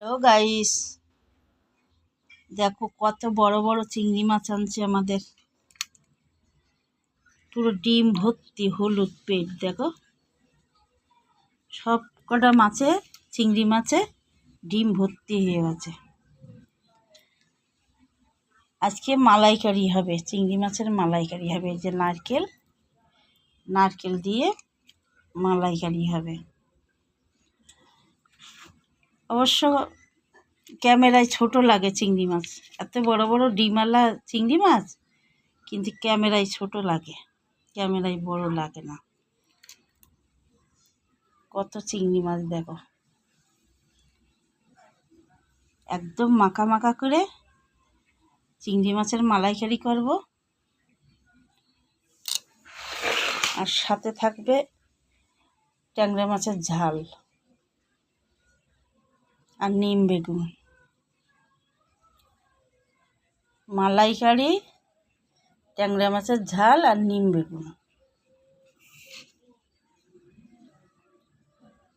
Hello guys, দেখো কত বড় বড় চিংড়ি মাছ আনছে আমাদের। পুরো ডিম ভর্তি, হলুদ পেট। দেখো সব কটা মাছে, চিংড়ি মাছে ডিম ভর্তি হয়ে গেছে। আজকে মালাইকারি হবে, চিংড়ি মাছের মালাইকারি হবে। এই যে নারকেল দিয়ে মালাইকারি হবে। অবশ্য ক্যামেরায় ছোট লাগে চিংড়ি মাছ, এত বড় বড় ডিমওয়ালা চিংড়ি মাছ, কিন্তু ক্যামেরায় ছোট লাগে, ক্যামেরায় বড় লাগে না। কত চিংড়ি মাছ দেখো, একদম মাখা মাখা করে চিংড়ি মাছের মালাইকারি করব। আর সাথে থাকবে ট্যাংরা মাছের ঝাল আর নিম বেগুন। মালাইকারি, ট্যাংরা মাছের ঝাল আর নিম বেগুন।